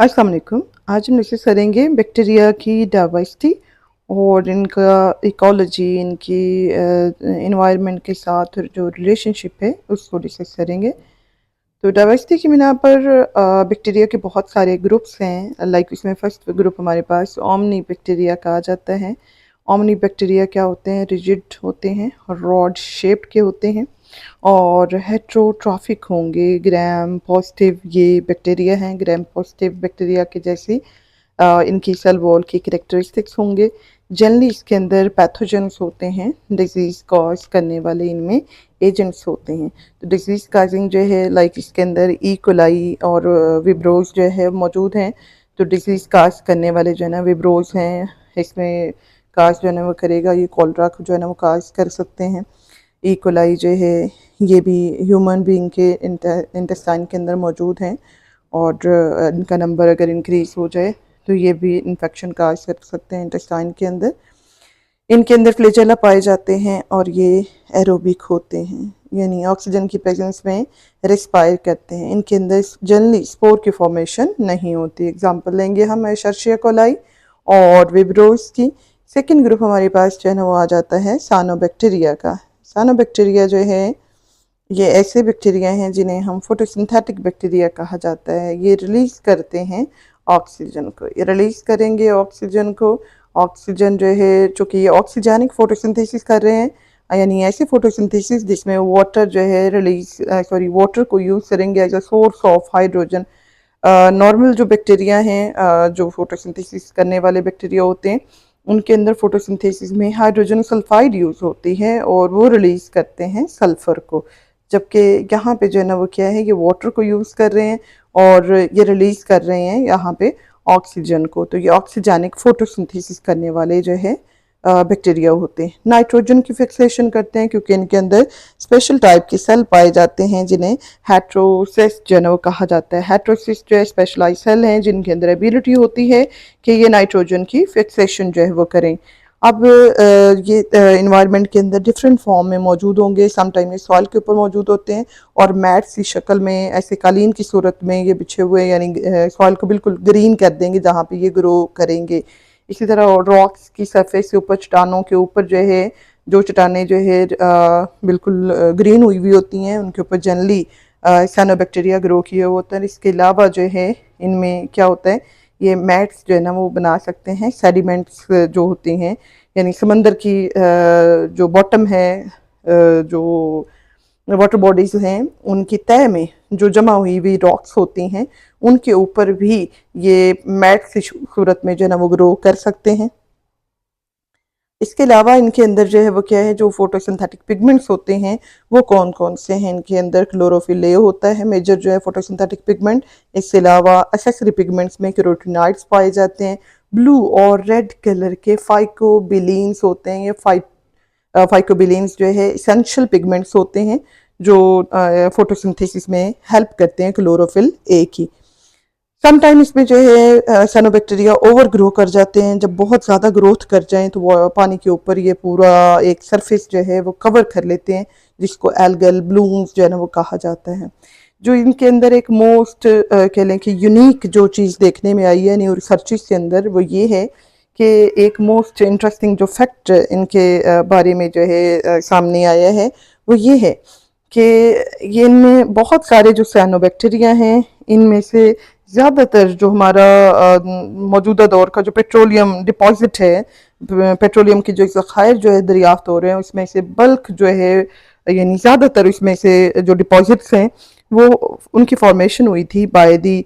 अस्सलाम वालेकुम। आज हम डिस्कस करेंगे बैक्टीरिया की डाइवर्सिटी और इनका इकोलॉजी, इनकी एनवायरनमेंट के साथ जो रिलेशनशिप है उसको डिस्कस करेंगे। तो डाइवर्सिटी की बिना पर बैक्टीरिया के बहुत सारे ग्रुप्स हैं। लाइक इसमें फर्स्ट ग्रुप हमारे पास ओमनी बैक्टीरिया कहा जाता है। ओमनी बैक्टीरिया क्या होते हैं? रिजिड होते हैं, रॉड शेप्ड के होते हैं और हेट्रोट्रॉफिक होंगे। ग्राम पॉजिटिव ये बैक्टीरिया हैं, ग्राम पॉजिटिव बैक्टीरिया के जैसी इनकी सेल वॉल की कैरेक्टरिस्टिक्स होंगे। जनरली इसके अंदर पैथोजेंस होते हैं, डिजीज़ कॉज करने वाले इनमें एजेंट्स होते हैं। तो डिजीज़ काजिंग जो है लाइक इसके अंदर ई कोलाई और विब्रोज जो है मौजूद हैं। तो डिजीज़ काज करने वाले जो है ना विब्रोज हैं, इसमें काज जो है ना वो करेगा, ये कॉलरा को जो है ना वो काज कर सकते हैं। ई कोलाई जो है ये भी ह्यूमन बीइंग के इंटेस्टाइन के अंदर मौजूद हैं और इनका नंबर अगर इंक्रीज़ हो जाए तो ये भी इन्फेक्शन काज कर सकते हैं इंटेस्टाइन के अंदर। इनके अंदर फ्लैजेला पाए जाते हैं और ये एरोबिक होते हैं, यानी ऑक्सीजन की प्रेजेंस में रेस्पायर करते हैं। इनके अंदर जनरली स्पोर की फॉर्मेशन नहीं होती। एग्जांपल लेंगे हम एशर्शिया कोलाई और विब्रोस की। सेकंड ग्रुप हमारे पास जो है ना वो आ जाता है सानोबैक्टीरिया का। सानोबैक्टीरिया जो है ये ऐसे बैक्टीरिया हैं जिन्हें हम फोटोसिंथेटिक बैक्टीरिया कहा जाता है। ये रिलीज करते हैं ऑक्सीजन को, ये रिलीज करेंगे ऑक्सीजन को। ऑक्सीजन जो है चूँकि ये ऑक्सीजनिक फोटोसिंथेसिस कर रहे हैं, यानी ऐसे फोटोसिंथेसिस जिसमें वाटर जो है वाटर को यूज़ करेंगे as a source of hydrogen. Normal जो बैक्टीरिया हैं, जो फोटोसिंथेसिस करने वाले बैक्टीरिया होते हैं, उनके अंदर फोटोसिंथेसिस में हाइड्रोजन सल्फाइड यूज़ होती है और वो रिलीज करते हैं सल्फर को। जबकि यहाँ पे जो है ना वो क्या है, ये वाटर को यूज़ कर रहे हैं और ये रिलीज कर रहे हैं यहाँ पे ऑक्सीजन को। तो ये ऑक्सीजनिक फोटोसिंथेसिस करने वाले जो है बैक्टीरिया होते हैं। नाइट्रोजन की फिक्सेशन करते हैं क्योंकि इनके अंदर स्पेशल टाइप के सेल पाए जाते हैं जिन्हें हेट्रोसिस्ट जो है ना वो कहा जाता है। हेट्रोसिस्ट जो है स्पेशलाइज सेल हैं जिनके अंदर एबिलिटी होती है कि ये नाइट्रोजन की फिक्सेशन जो है वो करें। अब ये इन्वायरमेंट के अंदर डिफरेंट फॉर्म में मौजूद होंगे। समटाइम ये सॉइल के ऊपर मौजूद होते हैं और मैट सी शक्ल में ऐसे कालीन की सूरत में ये बिछे हुए, यानी सॉइल को बिल्कुल ग्रीन कर देंगे जहाँ पे ये ग्रो करेंगे। इसी तरह रॉक्स की सरफेस के ऊपर, चट्टानों के ऊपर जो है, जो चट्टानें जो है बिल्कुल ग्रीन हुई हुई होती हैं, उनके ऊपर जनरली साइनोबैक्टीरिया ग्रो किया हुआ होता है। इसके अलावा जो है इनमें क्या होता है, ये मैट्स जो है ना वो बना सकते हैं। सेडिमेंट्स जो होती हैं, यानी समंदर की जो बॉटम है, जो वाटर बॉडीज हैं, उनकी तह में जो जमा हुई हुई रॉक्स होती हैं, उनके ऊपर भी ये मैट की सूरत में जो है ना वो ग्रो कर सकते हैं। इसके अलावा इनके अंदर जो है वो क्या है, जो फोटोसिंथेटिक पिगमेंट्स होते हैं वो कौन कौन से हैं? इनके अंदर क्लोरोफिल ए होता है मेजर जो है फोटोसिंथेटिक पिगमेंट। इसके अलावा एसेसरी पिगमेंट्स में कैरोटीनॉइड्स पाए जाते हैं। ब्लू और रेड कलर के फाइकोबिलीन्स होते हैं। ये फाइकोबिलीन्स जो है इसेंशियल पिगमेंट्स होते हैं जो फोटोसिंथेसिस में हेल्प करते हैं क्लोरोफिल ए की। समटाइम इसमें जो है साइनोबैक्टीरिया ओवर ग्रो कर जाते हैं। जब बहुत ज़्यादा ग्रोथ कर जाएं तो वो पानी के ऊपर ये पूरा एक सरफेस जो है वो कवर कर लेते हैं, जिसको एल्गल ब्लूम्स जो है ना वो कहा जाता है। जो इनके अंदर एक मोस्ट कह लें कि यूनिक जो चीज़ देखने में आई है न्यू रिसर्चेस के अंदर, वो ये है कि एक मोस्ट इंटरेस्टिंग जो फैक्ट इनके बारे में जो है सामने आया है, वो ये है कि ये इनमें बहुत सारे जो साइनोबैक्टीरिया हैं, इनमें से ज़्यादातर जो हमारा मौजूदा दौर का जो पेट्रोलियम डिपॉजिट है, पेट्रोलियम की जो ज़खायर जो है दरियाफ्त हो रहे हैं, उसमें से बल्क जो है, यानी ज़्यादातर इसमें से जो डिपॉजिट्स हैं वो उनकी फॉर्मेशन हुई थी by the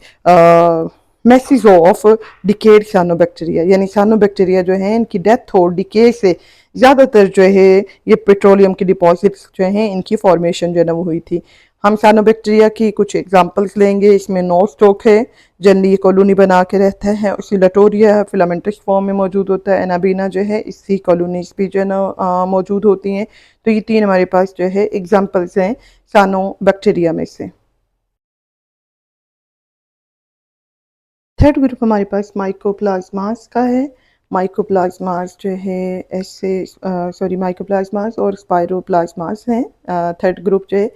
message of decade cyanobacteria. यानी साइनोबैक्टीरिया जो है इनकी डेथ और डिके से ज़्यादातर जो है ये पेट्रोलियम की डिपॉजिट्स जो हैं इनकी फॉर्मेशन जो है ना वो हुई थी। हम साइनोबैक्टीरिया की कुछ एग्जांपल्स लेंगे। इसमें नो स्टोक है, जनरली ये कॉलोनी बना के रहता है। ऑसिलेटोरिया फिलामेंटस फॉर्म में मौजूद होता है। एनाबीना जो है इसकी कॉलोनीज भी जो है ना मौजूद होती हैं। तो ये तीन हमारे पास जो है एग्जांपल्स हैं साइनोबैक्टीरिया में से। थर्ड ग्रुप हमारे पास माइकोप्लाज्मास का है। माइकोप्लाज्मास जो है माइकोप्लाज्मास और स्पाइरोप्लाज्मास हैं। थर्ड ग्रुप जो है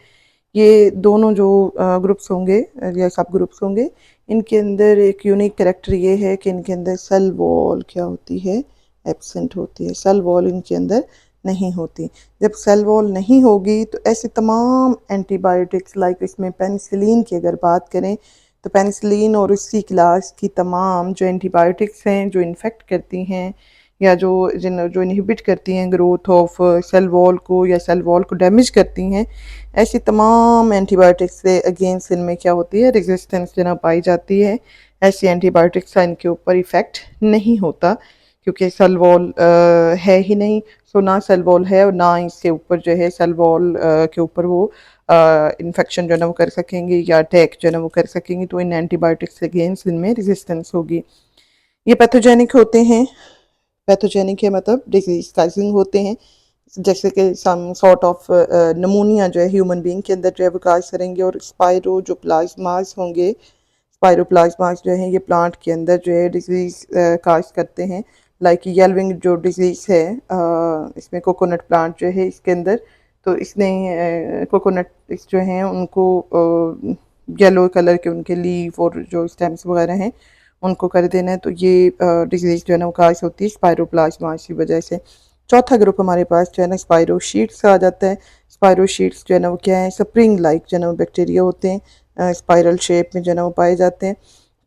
ये दोनों जो ग्रुप्स होंगे या सब ग्रुप्स होंगे, इनके अंदर एक यूनिक कैरेक्टर ये है कि इनके अंदर सेल वॉल क्या होती है, एब्सेंट होती है। सेल वॉल इनके अंदर नहीं होती। जब सेल वॉल नहीं होगी तो ऐसे तमाम एंटीबायोटिक्स, लाइक इसमें पेनिसिलिन की अगर बात करें तो पेनिसिलिन और उसी क्लास की तमाम जो एंटीबायोटिक्स हैं जो इन्फेक्ट करती हैं या जो इनहिबिट करती हैं ग्रोथ ऑफ सेल वॉल को या सेल वॉल को डैमेज करती हैं, ऐसी तमाम एंटीबायोटिक्स से अगेंस्ट इनमें क्या होती है, रेजिस्टेंस जो पाई जाती है। ऐसी एंटीबायोटिक्स का इनके ऊपर इफ़ेक्ट नहीं होता क्योंकि सेल वॉल है ही नहीं। सो ना सेल वॉल है और ना इसके ऊपर जो है सेल वॉल के ऊपर वो इन्फेक्शन जो है ना वो कर सकेंगे या अटैक जो है ना वो कर सकेंगे, तो इन एंटीबायोटिक्स के अगेंस्ट इनमें रेजिस्टेंस होगी। ये पैथोजेनिक होते हैं। पैथोजेनिक है मतलब डिजीज काजिंग होते हैं, जैसे कि सम सॉर्ट ऑफ नमूनिया जो है ह्यूमन बीइंग के अंदर जो है विकास करेंगे। और स्पायरो जो प्लाज्मास होंगे, स्पायरोप्लाज्मास जो है ये प्लांट के अंदर जो है डिजीज काज करते हैं। लाइक येलविंग जो डिजीज है, इसमें कोकोनट प्लांट जो है इसके अंदर, तो इसने कोकोनट जो हैं उनको येलो कलर के उनके लीफ और जो स्टेम्स वगैरह हैं उनको कर देना है, तो ये डिजीज जो है ना वो काज होती है स्पायरोप्लाज्मास की वजह से। चौथा ग्रुप हमारे पास जो है ना स्पायरोशीट्स आ जाता है। स्पायरोशीट्स जो है ना वो क्या है, स्प्रिंग लाइक जो है ना वो बैक्टीरिया होते हैं, स्पाइरल शेप में जो है ना वो पाए जाते हैं।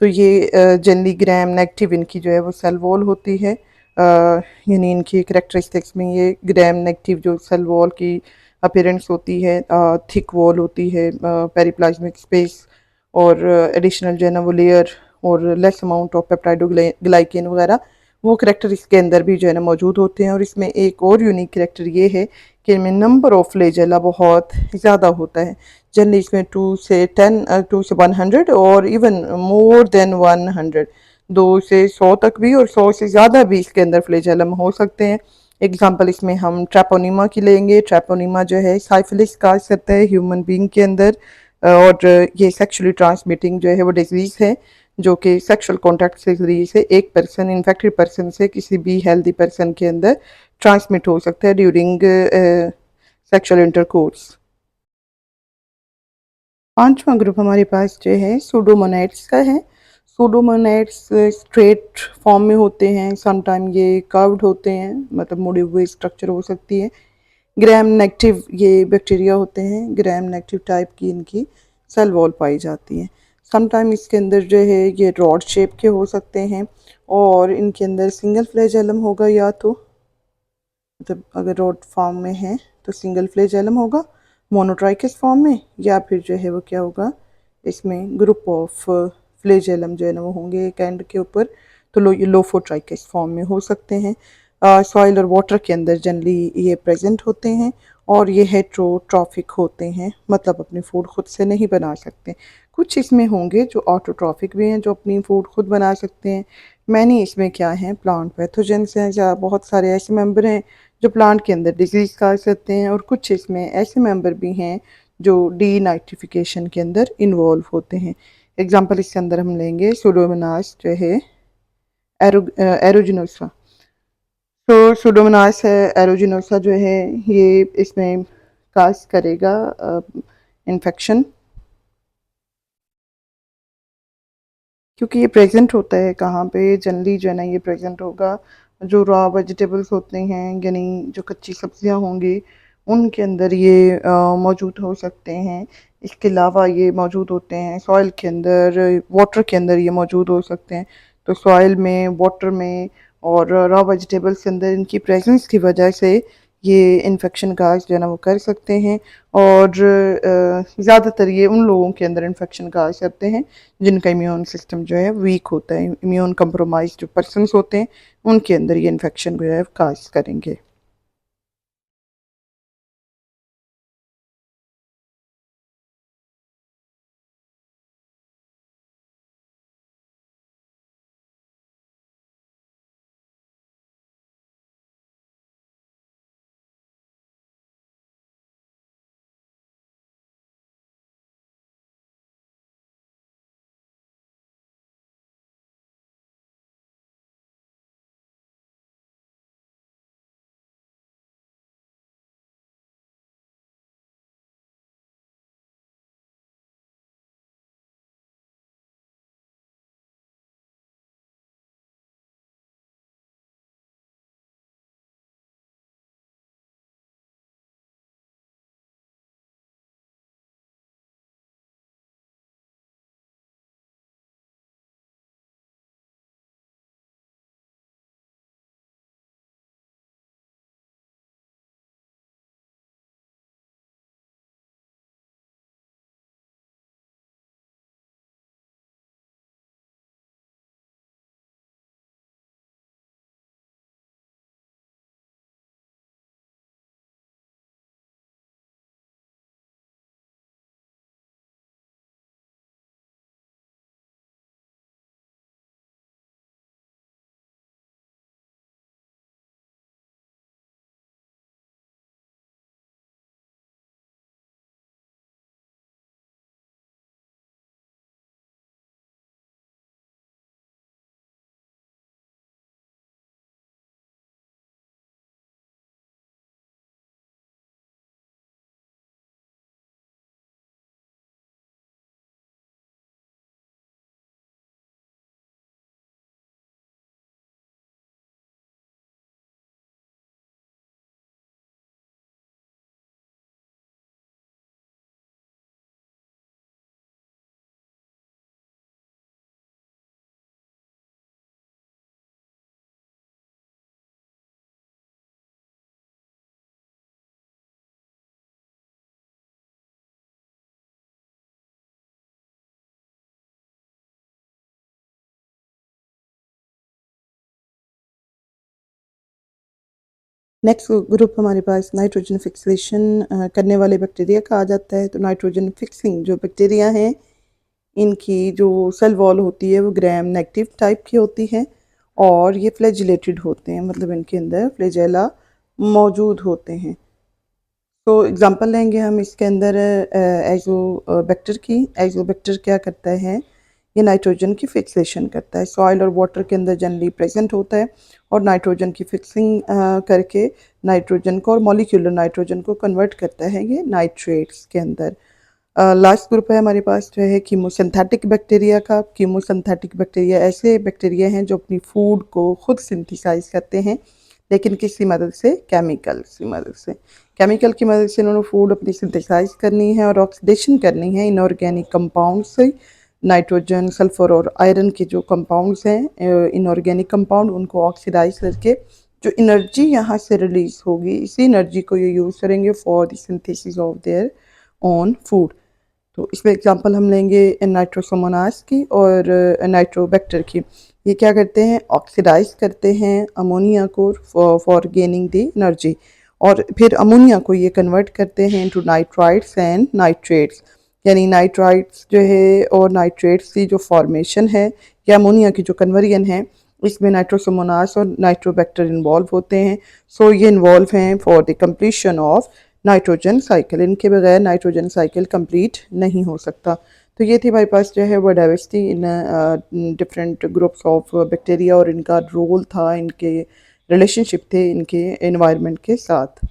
तो ये जनरली ग्राम नेगेटिव इनकी जो है वो सेल वॉल होती है। यानी इनकी करेक्टरिस्टिक्स में ये ग्राम नेगेटिव जो सेल वॉल की अपीयरेंस होती है, थिक वॉल होती है, पेरिप्लाज्मिक स्पेस और एडिशनल जो है ना वो लेयर और लेस अमाउंट ऑफ पेप्टाइडोग्लाइकेन वगैरह, वो करेक्टर इसके अंदर भी जो है ना मौजूद होते हैं। और इसमें एक और यूनिक करेक्टर ये है कि इनमें नंबर ऑफ फ्लैजेला बहुत ज़्यादा होता है। जनरली इसमें 2 से 100 और इवन मोर देन 100, 2 से 100 तक भी और 100 से ज़्यादा भी इसके अंदर फ्लैजेलम हो सकते हैं। एग्जाम्पल इसमें हम ट्रैपोनिमा की लेंगे। ट्रैपोनिमा जो है साइफिलिस काज करता है ह्यूमन बीइंग के अंदर, और ये सेक्सुअली ट्रांसमिटिंग जो है वो डिजीज़ है जो कि सेक्सुअल कॉन्टैक्ट से जरिए से एक पर्सन इन्फेक्टेड पर्सन से किसी भी हेल्दी पर्सन के अंदर ट्रांसमिट हो सकता है ड्यूरिंग सेक्सुअल इंटरकोर्स। पांचवा ग्रुप हमारे पास जो है सूडोमोनाइट्स का है। सूडोमोनाइट्स स्ट्रेट फॉर्म में होते हैं, समटाइम ये कर्व्ड होते हैं, मतलब मुड़े हुए स्ट्रक्चर हो सकती है। ग्राम नेगेटिव ये बैक्टीरिया होते हैं, ग्राम नेगेटिव टाइप की इनकी सेल वॉल पाई जाती है। समटाइम इसके अंदर जो है ये रॉड शेप के हो सकते हैं और इनके अंदर सिंगल फ्लैजेलम होगा, या तो मतलब अगर रॉड फॉर्म में है तो सिंगल फ्लैजेलम होगा, मोनोट्राइकस फॉर्म में, या फिर जो है वो क्या होगा, इसमें ग्रुप ऑफ फ्लैजेलम जो है ना वो होंगे एक एंड के ऊपर, तो ये लोफोट्राइकस फॉर्म में हो सकते हैं। सॉइल और वाटर के अंदर जनरली ये प्रेजेंट होते हैं और ये हेट्रोट्रॉफिक होते हैं, मतलब अपनी फूड खुद से नहीं बना सकते। कुछ इसमें होंगे जो ऑटोट्रॉफिक भी हैं, जो अपनी फूड खुद बना सकते हैं। मैनी इसमें क्या है, प्लांट पैथोजेंस हैं, या बहुत सारे ऐसे मेंबर हैं जो प्लांट के अंदर डिजीज का सकते हैं, और कुछ इसमें ऐसे मेंबर भी हैं जो डीनाइट्रिफिकेशन के अंदर इन्वॉल्व होते हैं। एग्जांपल इसके अंदर हम लेंगे सुडोमोनास जो है एरोजिनोसा। तो सुडोमोनास है एरोजिनोसा जो है ये इसमें काज करेगा इन्फेक्शन, क्योंकि ये प्रेजेंट होता है कहाँ पे, जनरली जो है ना ये प्रेजेंट होगा जो रॉ वेजिटेबल्स होते हैं, यानी जो कच्ची सब्जियां होंगी उनके अंदर ये मौजूद हो सकते हैं। इसके अलावा ये मौजूद होते हैं सॉइल के अंदर, वाटर के अंदर ये मौजूद हो सकते हैं। तो सॉइल में, वाटर में और रॉ वेजिटेबल्स के अंदर इनकी प्रेजेंस की वजह से ये इन्फेक्शन काज जो है ना वो कर सकते हैं। और ज़्यादातर ये उन लोगों के अंदर इन्फेक्शन काज करते हैं जिनका इम्यून सिस्टम जो है वीक होता है। इम्यून कंप्रोमाइज जो पर्सनस होते हैं उनके अंदर ये इन्फेक्शन जो है काज करेंगे। नेक्स्ट ग्रुप हमारे पास नाइट्रोजन फिक्सेशन करने वाले बैक्टीरिया का आ जाता है। तो नाइट्रोजन फिक्सिंग जो बैक्टीरिया हैं, इनकी जो सेल वॉल होती है वो ग्राम नेगेटिव टाइप की होती है और ये फ्लैजिलेटेड होते हैं, मतलब इनके अंदर फ्लैजेला मौजूद होते हैं। तो एग्जांपल लेंगे हम इसके अंदर एजोबैक्टर की। एजोबैक्टर क्या करता है, ये नाइट्रोजन की फिक्सेशन करता है। सॉइल और वाटर के अंदर जनरली प्रेजेंट होता है और नाइट्रोजन की फिक्सिंग करके नाइट्रोजन को और मॉलिक्यूलर नाइट्रोजन को कन्वर्ट करता है ये नाइट्रेट्स के अंदर। लास्ट ग्रुप है हमारे पास जो है कीमोसिंथेटिक बैक्टीरिया का। कीमोसिंथेटिक बैक्टीरिया ऐसे बैक्टीरिया हैं जो अपनी फूड को खुद सिंथेसाइज करते हैं, लेकिन किसकी मदद से, केमिकल्स की मदद से। केमिकल की मदद से इन्होंने फूड अपनी सिंथेसाइज करनी है और ऑक्सीडेशन करनी है इनऑर्गेनिक कंपाउंड से। नाइट्रोजन, सल्फर और आयरन के जो कंपाउंड्स हैं, इनऑर्गेनिक कंपाउंड, उनको ऑक्सीडाइज करके जो एनर्जी यहाँ से रिलीज होगी, इसी एनर्जी को ये यूज़ करेंगे for the synthesis of their own food. तो इसमें एग्जांपल हम लेंगे नाइट्रोसोमोनास की और नाइट्रोबैक्टर की। ये क्या करते हैं, ऑक्सीडाइज करते हैं अमोनिया को फॉर गेनिंग द एनर्जी, और फिर अमोनिया को ये कन्वर्ट करते हैं इनटू नाइट्राइट्स एंड नाइट्रेट्स। यानी नाइट्राइट्स जो है और नाइट्रेट्स की जो फॉर्मेशन है या अमोनिया की जो कन्वर्जन है, इसमें नाइट्रोसोमोनास और नाइट्रोबैक्टर इन्वॉल्व होते हैं। सो ये इन्वॉल्व हैं for the completion of nitrogen cycle. इनके बगैर नाइट्रोजन साइकिल कंप्लीट नहीं हो सकता। तो ये थी हमारे पास जो है वो diversity in different groups of bacteria और इनका रोल था, इनके रिलेशनशिप थे इनके एनवायरनमेंट के साथ।